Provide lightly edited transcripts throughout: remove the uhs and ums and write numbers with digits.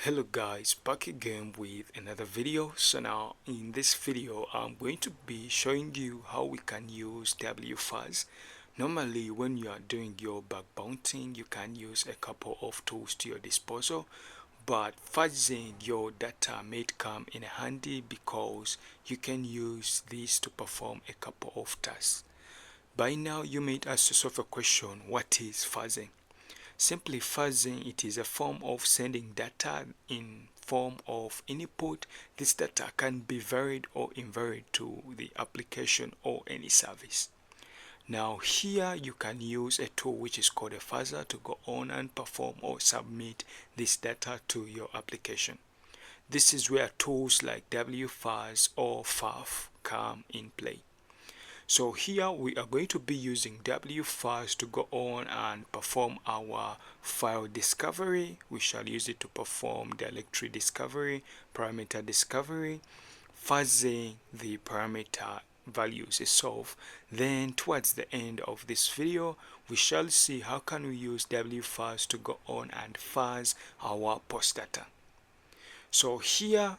Hello guys, back again with another video. So now in this video I'm going to be showing you how we can use wfuzz. Normally when you are doing your bug bounting, you can use a couple of tools to your disposal, but fuzzing your data may come in handy because you can use this to perform a couple of tasks. By now you may ask yourself a question: what is fuzzing? Simply fuzzing, it is a form of sending data in form of input. This data can be varied or invaried to the application or any service. Now here you can use a tool which is called a fuzzer to go on and perform or submit this data to your application. This is where tools like wfuzz or faf come in play. So here we are going to be using wfuzz to go on and perform our file discovery. We shall use it to perform directory discovery, parameter discovery, fuzzing the parameter values itself. Then towards the end of this video we shall see how can we use wfuzz to go on and fuzz our post data. So here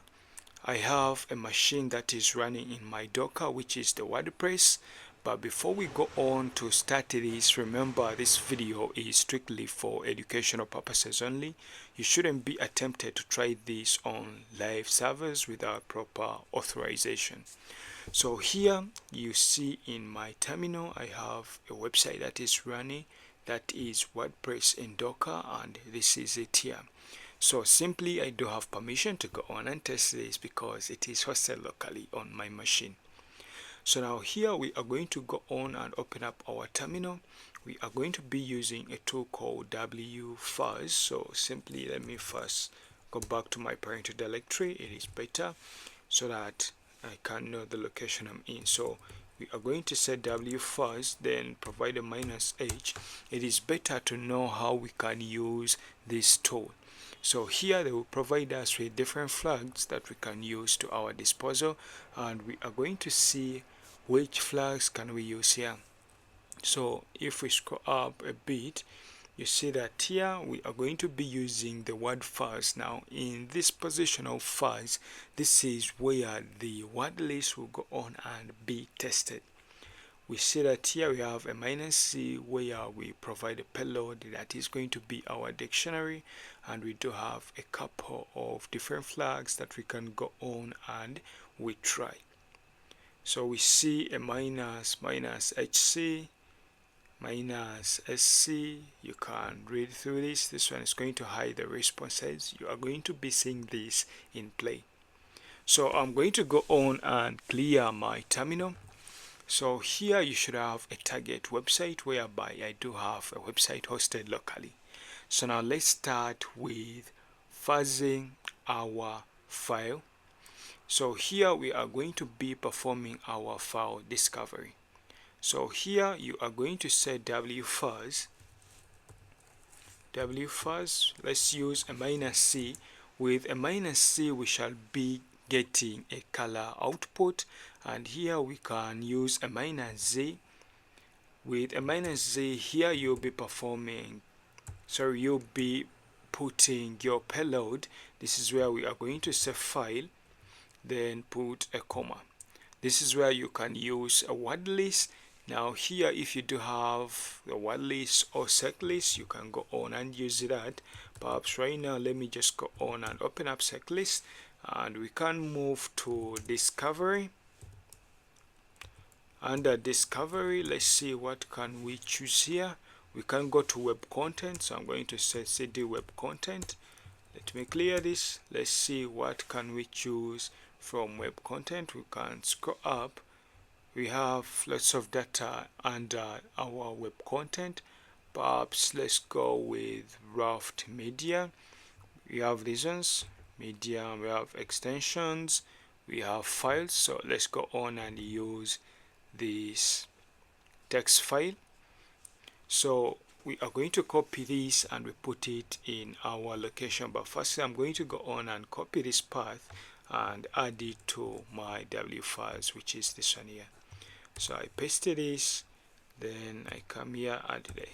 I have a machine that is running in my Docker, which is the WordPress. But before we go on to start this, remember this video is strictly for educational purposes only. You shouldn't be attempted to try this on live servers without proper authorization. So here you see in my terminal I have a website that is running, that is WordPress in Docker, and this is it here. So simply I do have permission to go on and test this because it is hosted locally on my machine. So now here we are going to go on and open up our terminal. We are going to be using a tool called wfuzz. So simply let me first go back to my parental directory. It is better so that I can know the location I'm in. So we are going to set wfuzz, then provide a -h. It is better to know how we can use this tool. So here they will provide us with different flags that we can use to our disposal, and we are going to see which flags can we use here. So if we scroll up a bit, you see that here we are going to be using the word fuzz. Now in this position of fuzz, this is where the word list will go on and be tested. We see that here we have a -c where we provide a payload that is going to be our dictionary, and we do have a couple of different flags that we can go on and we try. So we see a -hc, -sc. You can read through this. This one is going to hide the responses. You are going to be seeing this in play. So I'm going to go on and clear my terminal. So here you should have a target website whereby I do have a website hosted locally. So now let's start with fuzzing our file. So here we are going to be performing our file discovery. So here you are going to set wfuzz. Let's use a -c. With a -c we shall be getting a color output, and here we can use a -z. With a -z here you'll be putting your payload. This is where we are going to save file, then put a comma. This is where you can use a word list. Now here if you do have the word list or sec list, you can go on and use that. Perhaps right now let me just go on and open up sec list, and we can move to discovery. Under discovery, let's see what can we choose here. We can go to web content, so I'm going to set cd web content. Let me clear this. Let's see what can we choose from web content. We can scroll up. We have lots of data under our web content. Perhaps let's go with raft media. We have reasons, media, we have extensions, we have files. So let's go on and use this text file. So we are going to copy this and we put it in our location, but first I'm going to go on and copy this path and add it to my wfuzz, which is this one here. So I pasted this, then I come here at the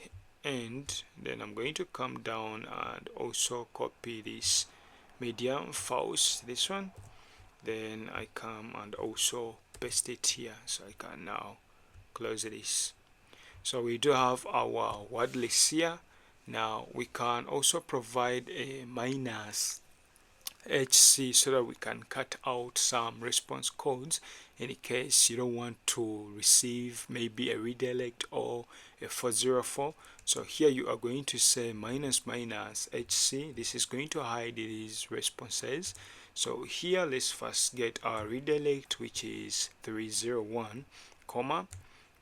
end, then I'm going to come down and also copy this medium false, this one. Then I come and also paste it here, so I can now close this. So we do have our word list here. Now we can also provide a minus HC so that we can cut out some response codes in case you don't want to receive maybe a redirect or a 404. So here you are going to say minus minus HC. This is going to hide these responses. So here let's first get our redirect, which is 301, comma.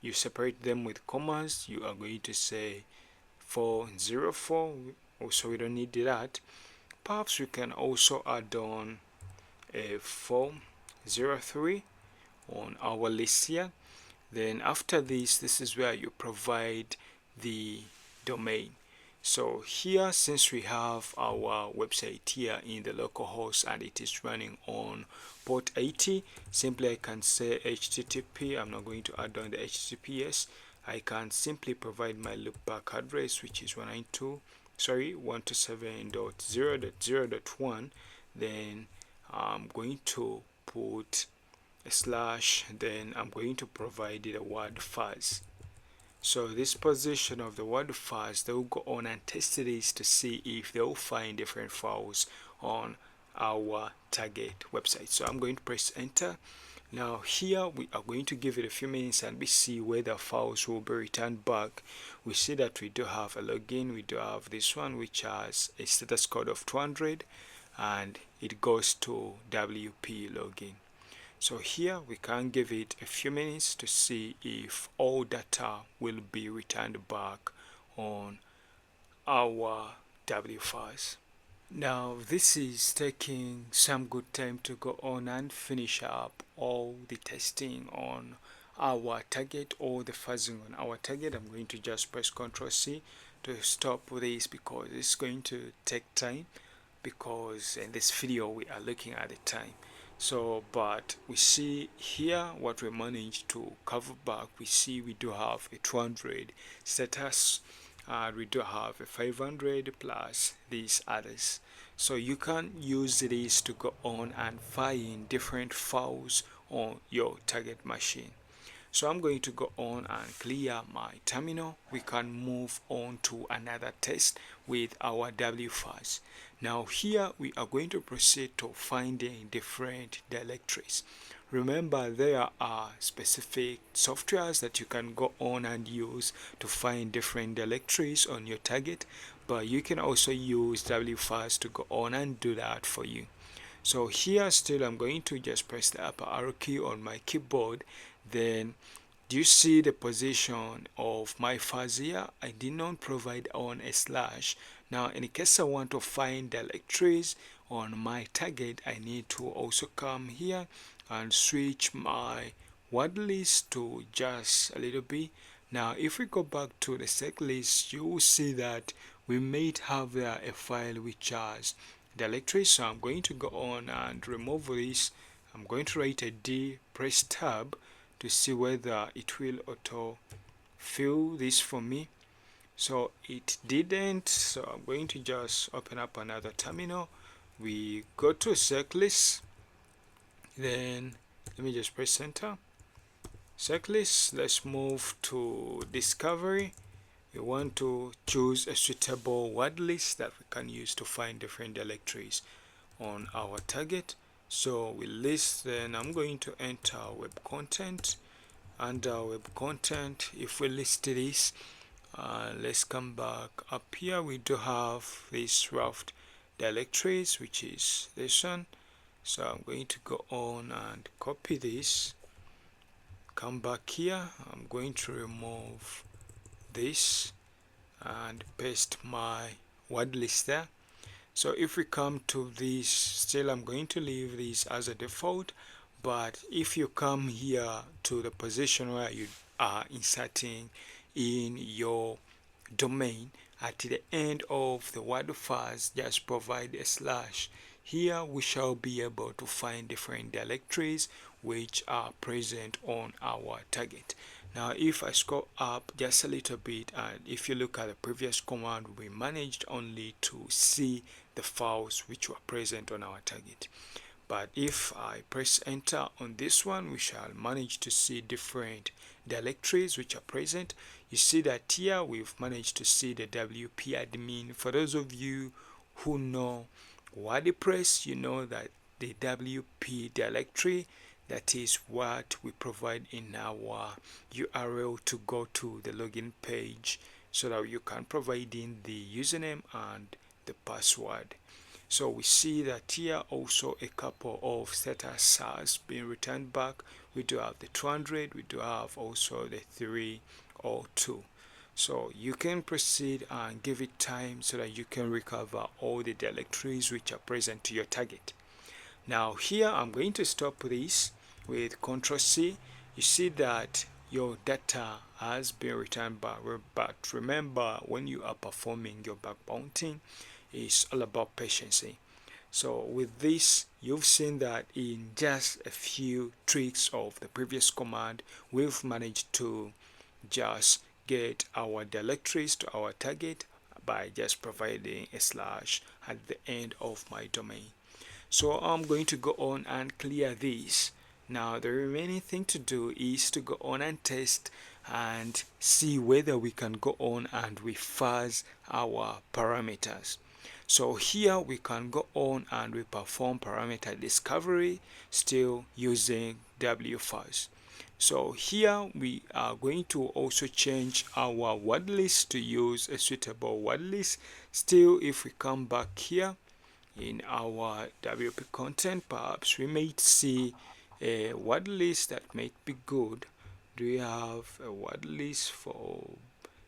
You separate them with commas. You are going to say 404. Also, we don't need that. Perhaps we can also add on a 403 on our list here. Then after this is where you provide the domain. So here, since we have our website here in the localhost and it is running on port 80, simply I can say HTTP. I'm not going to add on the HTTPS. I can simply provide my loopback address, which is 127.0.0.1. Then I'm going to put a slash, then I'm going to provide the word fuzz. So this position of the word fuzz, they will go on and test this to see if they will find different files on our target website. So I'm going to press enter. Now here we are going to give it a few minutes and we see whether files will be returned back. We see that we do have a login. We do have this one which has a status code of 200 and it goes to WP login. So here we can give it a few minutes to see if all data will be returned back on our wfuzz. Now this is taking some good time to go on and finish up all the testing on our target or the fuzzing on our target. I'm going to just press Ctrl C to stop this because it's going to take time, because in this video we are looking at the time. So but we see here what we managed to cover back. We see we do have a 200 status, we do have a 500 plus these others. So you can use this to go on and find different files on your target machine. So I'm going to go on and clear my terminal. We can move on to another test with our wfuzz. Now here we are going to proceed to finding different directories. Remember, there are specific softwares that you can go on and use to find different directories on your target, but you can also use wfuzz to go on and do that for you. So here still I'm going to just press the upper arrow key on my keyboard. Then do you see the position of my fuzz here? I did not provide on a slash. Now in case I want to find directories on my target, I need to also come here and switch my word list to just a little bit. Now if we go back to the sec list, you will see that we might have there a file which has directory. So I'm going to go on and remove this. I'm going to write a D, press tab to see whether it will auto fill this for me. So it didn't, so I'm going to just open up another terminal. We go to sec list, then let me just press enter. Sec list, let's move to discovery. We want to choose a suitable word list that we can use to find different directories on our target. So we list, then I'm going to enter web content. Under web content, if we list this, let's come back up here. We do have this rough directories, which is this one. So I'm going to go on and copy this, come back here. I'm going to remove this and paste my word list there. So if we come to this, still I'm going to leave this as a default, but if you come here to the position where you are inserting in your domain, at the end of the word fuzz, just provide a slash. Here we shall be able to find different directories which are present on our target. Now if I scroll up just a little bit, and if you look at the previous command, we managed only to see the files which were present on our target. But if I press enter on this one, we shall manage to see different directories which are present. You see that here we've managed to see the WP admin. For those of you who know WordPress, you know that the WP directory, that is what we provide in our URL to go to the login page, so that you can provide in the username and the password. So we see that here also a couple of status has been returned back. We do have the 200, we do have also the 302. So you can proceed and give it time so that you can recover all the directories which are present to your target. Now here I'm going to stop this with Ctrl+C. You see that your data has been returned back, but remember, when you are performing your bug bounting, it's all about patience. So with this, you've seen that in just a few tricks of the previous command, we've managed to just get our directories to our target by just providing a slash at the end of my domain. So I'm going to go on and clear this. Now the remaining thing to do is to go on and test and see whether we can go on and wfuzz our parameters. So here we can go on and we perform parameter discovery still using wfuzz. So here we are going to also change our word list to use a suitable word list. Still, if we come back here in our WP content, perhaps we may see a word list that might be good. Do we have a word list for?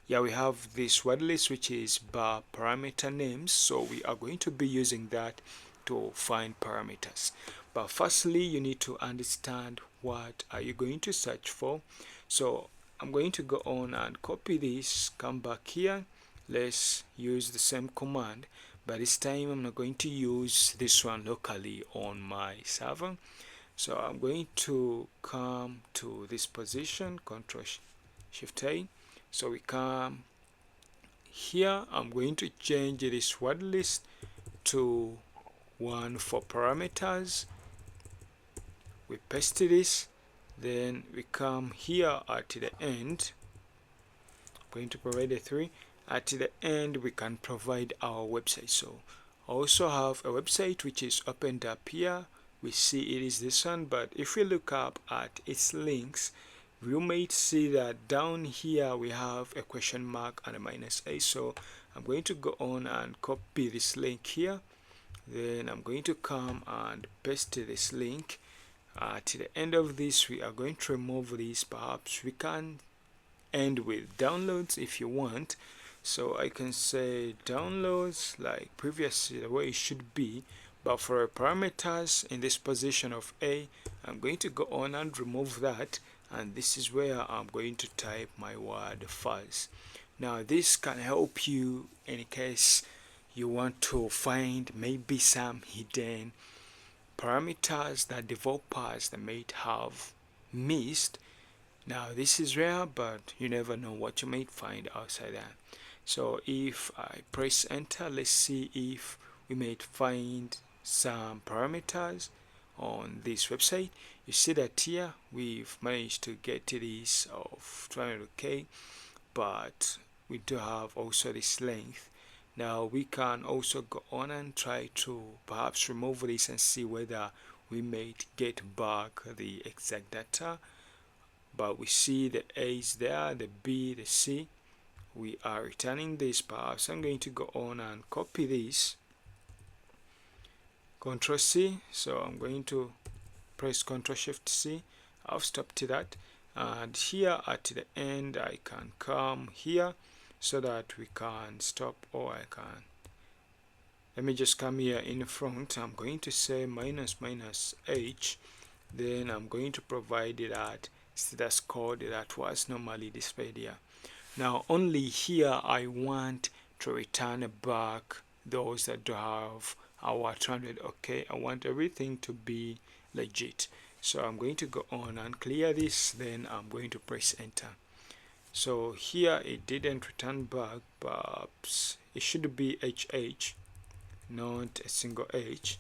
Yeah, we have this word list which is bar parameter names, so we are going to be using that to find parameters. But firstly, you need to understand what are you going to search for. So I'm going to go on and copy this, come back here. Let's use the same command, but this time I'm not going to use this one locally on my server. So I'm going to come to this position, Ctrl+Shift+A. So we come here. I'm going to change this word list to one for parameters. We paste this, then we come here at the end. I'm going to provide a 3. At the end we can provide our website. So I also have a website which is opened up here. We see it is this one, but if we look up at its links, you might see that down here we have a question mark and a -a. So I'm going to go on and copy this link here. Then I'm going to come and paste this link. At the end of this, we are going to remove this. Perhaps we can end with downloads if you want. So I can say downloads like previously, the way it should be. But for parameters in this position of A, I'm going to go on and remove that. And this is where I'm going to type my word fuzz. Now this can help you in case you want to find maybe some hidden parameters that developers that may have missed. Now this is rare, but you never know what you might find outside that. So if I press enter, let's see if we might find some parameters on this website. You see that here we've managed to get to this of 200k, but we do have also this length. Now we can also go on and try to perhaps remove this and see whether we may get back the exact data. But we see the A is there, the B, the C. We are returning this. Perhaps I'm going to go on and copy this, Ctrl+C. So I'm going to press Ctrl+Shift+C. I've stopped that, and here at the end I can come here so that we can stop, or I can, let me just come here in front. I'm going to say -h, then I'm going to provide that status code that was normally displayed here. Now only here I want to return back those that do have our 200. Okay, I want everything to be legit. So I'm going to go on and clear this, then I'm going to press enter. So here it didn't return back, but it should be HH. not a single H.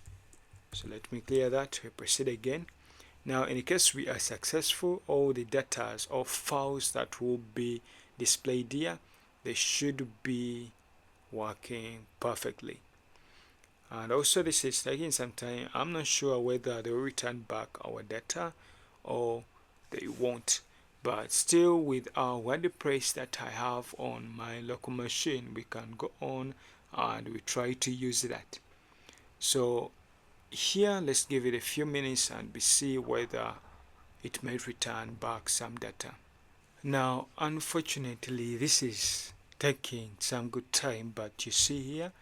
So let me clear that. We proceed again. Now in case we are successful, all the data or files that will be displayed here, they should be working perfectly. And also this is taking some time. I'm not sure whether they will return back our data or they won't, but still with our WordPress that I have on my local machine, we can go on and we try to use that. So here let's give it a few minutes and we see whether it may return back some data. Now unfortunately this is taking some good time, but you see here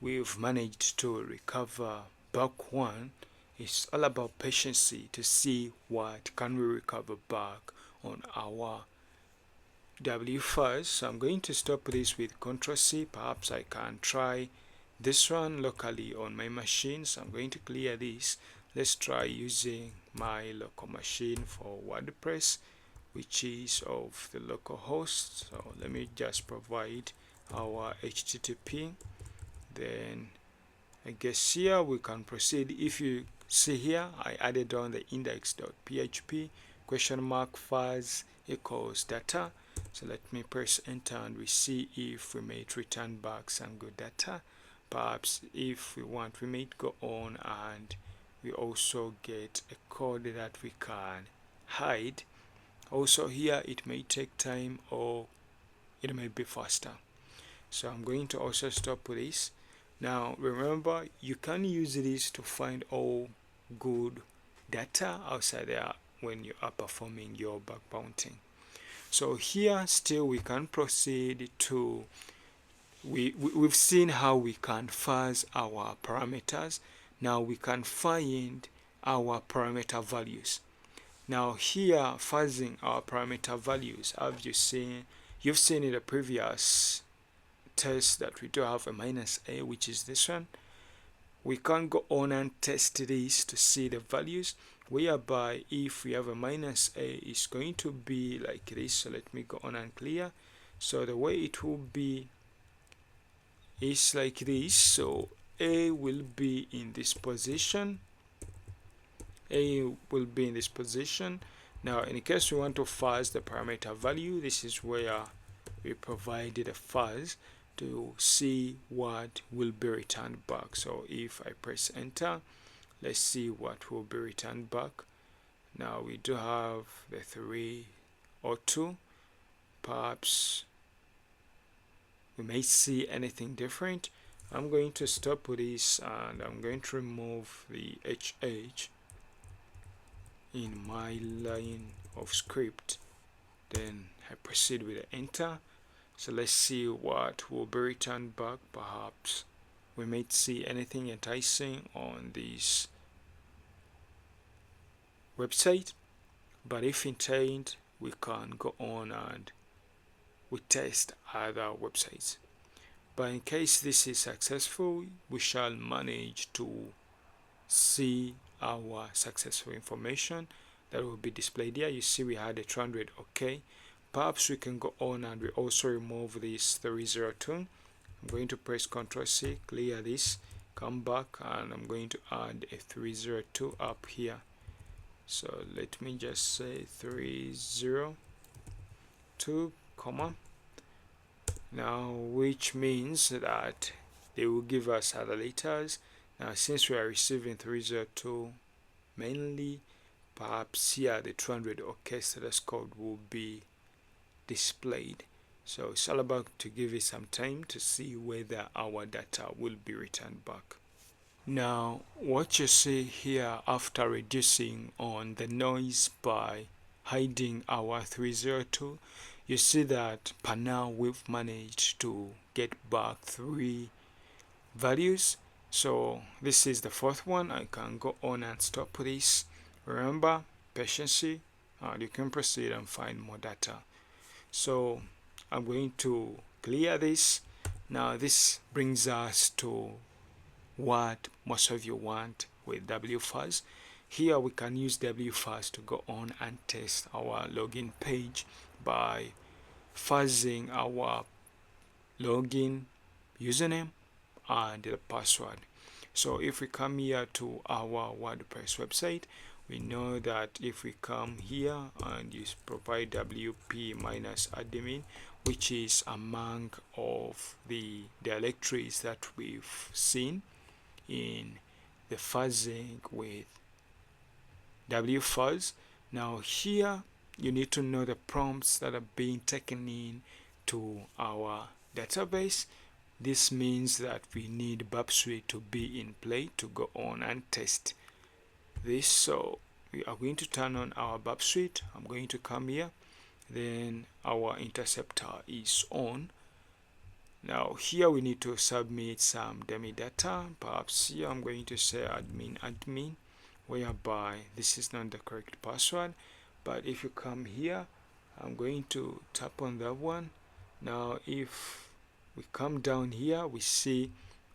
we've managed to recover back one. It's all about patience to see what can we recover back on our wfuzz. So I'm going to stop this with Ctrl+C. Perhaps I can try this one locally on my machine. So I'm going to clear this. Let's try using my local machine for WordPress, which is of the local host. So let me just provide our HTTP. Then I guess here we can proceed. If you see here, I added on the index.php !fuzz equals data. So let me press enter and we see if we may return back some good data. Perhaps if we want, we may go on and we also get a code that we can hide. Also here it may take time or it may be faster. So I'm going to also stop with this. Now remember, you can use this to find all good data outside there when you are performing your bug bounting. So here still we can proceed to, we've seen how we can fuzz our parameters. Now we can find our parameter values. Now here fuzzing our parameter values, have you seen, you've seen in the previous test that we do have a -a, which is this one. We can go on and test this to see the values, whereby if we have a -a, it's going to be like this. So let me go on and clear. So the way it will be is like this. So A will be in this position. A will be in this position. Now in case we want to fuzz the parameter value, this is where we provided a fuzz to see what will be returned back. So if I press enter, let's see what will be returned back. Now we do have the 3 or 2. Perhaps we may see anything different. I'm going to stop with this and I'm going to remove the HH in my line of script. Then I proceed with the enter. So let's see what will be returned back. Perhaps we might see anything enticing on this website, but if indeed we can go on and we test other websites. But in case this is successful, we shall manage to see our successful information that will be displayed here. You see we had a 200. Okay, perhaps we can go on and we also remove this 302. I'm going to press Ctrl+C, clear this, come back, and I'm going to add a 302 up here. So let me just say 302, comma. Now which means that they will give us other letters. Now since we are receiving 302 mainly, perhaps here the 200 OK status code will be displayed. So it's all about to give it some time to see whether our data will be returned back. Now what you see here after reducing on the noise by hiding our 302, you see that per now we've managed to get back 3 values. So this is the 4th one. I can go on and stop this. Remember, patience, you can proceed and find more data. So I'm going to clear this. Now this brings us to what most of you want with wfuzz. Here we can use wfuzz to go on and test our login page by fuzzing our login username and the password. So if we come here to our WordPress website, we know that if we come here and you provide wp-admin, which is among of the directories that we've seen in the fuzzing with wfuzz. Now here you need to know the prompts that are being taken in to our database. This means that we need Suite to be in play to go on and test this. So we are going to turn on our Suite. I'm going to come here, then our interceptor is on. Now here we need to submit some dummy data. Perhaps here I'm going to say admin, whereby this is not the correct password. But if you come here, I'm going to tap on that one. Now if we come down here, we see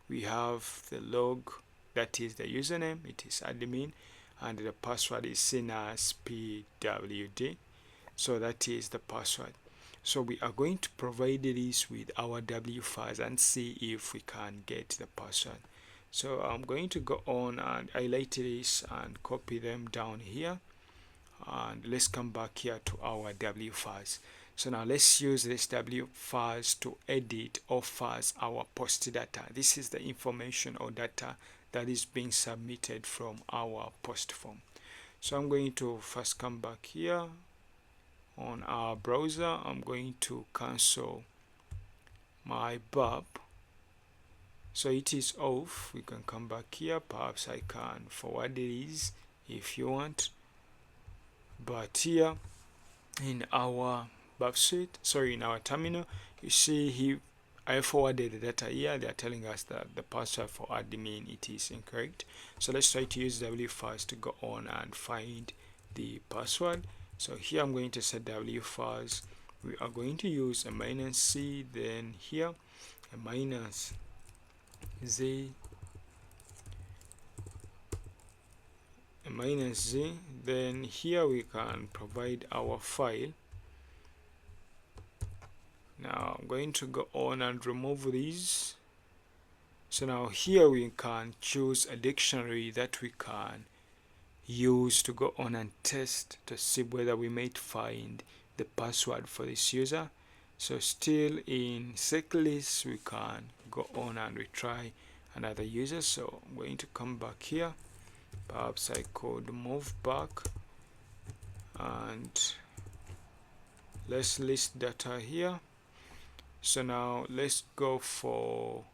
we have the log, that is the username, it is admin, and the password is seen as pwd. So that is the password. So we are going to provide this with our wfuzz and see if we can get the password. So I'm going to go on and highlight this and copy them down here, and let's come back here to our wfuzz. So now let's use this wfuzz to edit or fuzz our post data. This is the information or data that is being submitted from our post form. So I'm going to first come back here on our browser. I'm going to cancel my bulb, so it is off. We can come back here. Perhaps I can forward these if you want, but here in our in our terminal, you see I forwarded the data here. They are telling us that the password for admin, it is incorrect. So let's try to use wfuzz to go on and find the password. So here I'm going to set wfuzz. We are going to use a -c, then here a -z, then here we can provide our file. Now I'm going to go on and remove these. So now here we can choose a dictionary that we can use to go on and test to see whether we might find the password for this user. So still in checklist, we can go on and retry another user. So I'm going to come back here. Perhaps I could move back and let's list data here. So now let's go for,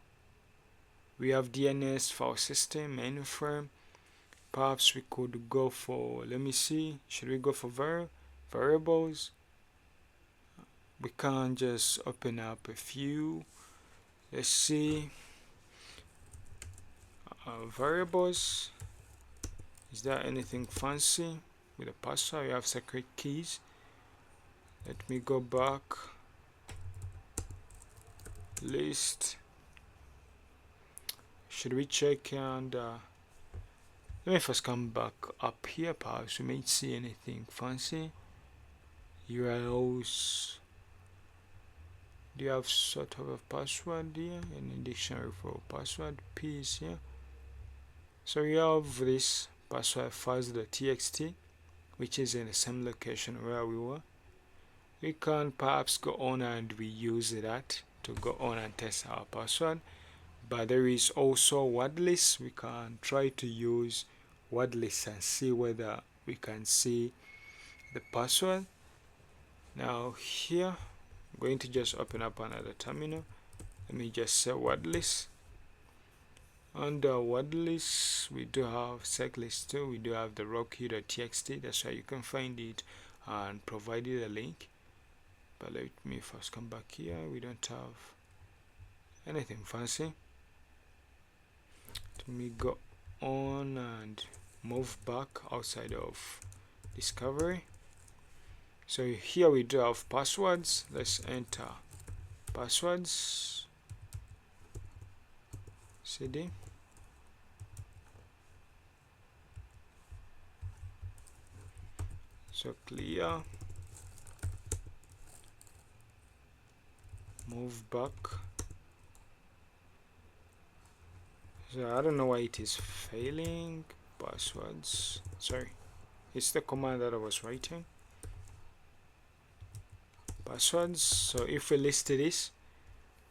we have DNS file system, mainframe. Perhaps we could go for, let me see, should we go for variables? We can just open up a few. Let's see, variables. Is there anything fancy with a password? We have secret keys. Let me go back. List. Should we check and let me first come back up here. Perhaps we may see anything fancy. URLs. Do you have sort of a password here? Any dictionary for password? P is here. So we have this password fuzz.txt, which is in the same location where we were. We can perhaps go on and we use that to go on and test our password. But there is also word list. We can try to use word list and see whether we can see the password. Now here I'm going to just open up another terminal. Let me just say word list. Under word list, we do have checklist too. We do have the rocky.txt. That's why you can find it and provide you the link. But let me first come back here. We don't have anything fancy. Let me go on and move back outside of discovery. So here we do have passwords. Let's enter passwords. CD. So clear. Move back. So I don't know why it is failing. Passwords, sorry, it's the command that I was writing. Passwords. So if we list this,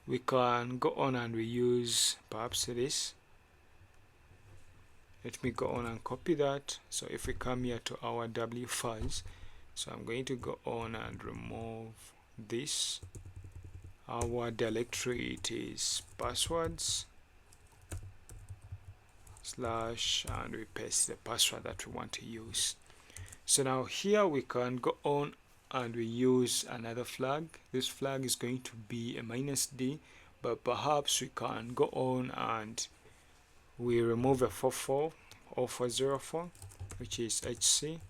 we can go on and we use perhaps this. Let me go on and copy that. So if we come here to our wfuzz, so I'm going to go on and remove this. Our directory, it is passwords slash, and we paste the password that we want to use. So now here we can go on and we use another flag. This flag is going to be a -d, but perhaps we can go on and we remove a 44 or 404, which is HC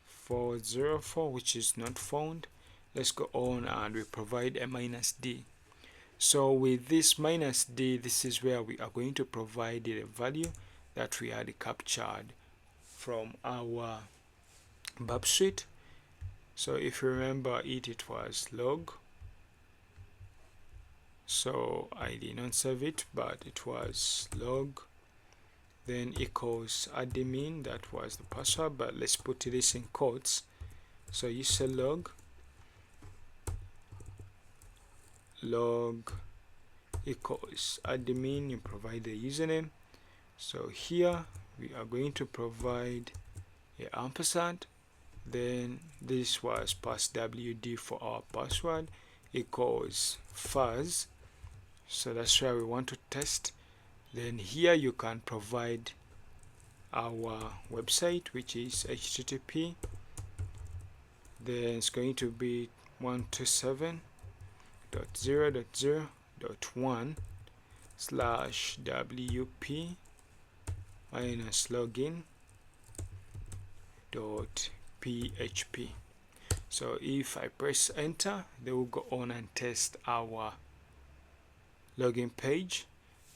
404, which is not found. Let's go on and we provide a -d. So with this -d, this is where we are going to provide the value that we had captured from our Bab suite. So if you remember it was log. So I did not save it, but it was log, then equals admin, that was the password, but let's put this in quotes. So you say log equals admin, you provide the username. So here we are going to provide a ampersand, then this was passwd for our password, equals fuzz. So that's where we want to test. Then here you can provide our website, which is http, then it's going to be 127.0.0.1/wp -login.php. So if I press enter, they will go on and test our login page.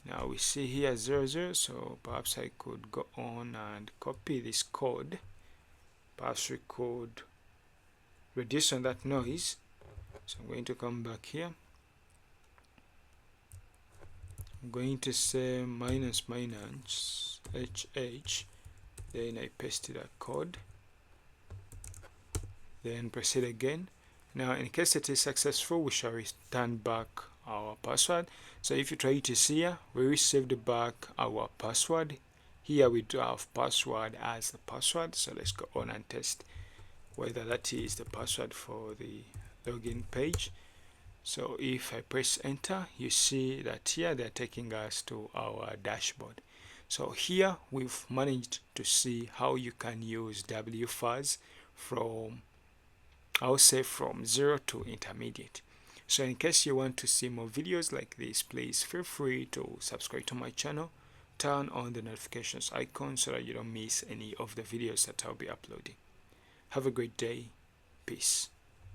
Now we see here 00, so perhaps I could go on and copy this code. Perhaps we could reduce on that noise. So I'm going to come back here. I'm going to say -hh, then I paste that code, then proceed again. Now in case it is successful, we shall return back our password. So if you try to see here, we received back our password. Here we do have password as the password, so let's go on and test whether that is the password for the login page. So if I press enter, you see that here they're taking us to our dashboard. So here we've managed to see how you can use wfuzz from, I would say, from 0 to intermediate. So in case you want to see more videos like this, please feel free to subscribe to my channel, turn on the notifications icon so that you don't miss any of the videos that I'll be uploading. Have a great day. Peace.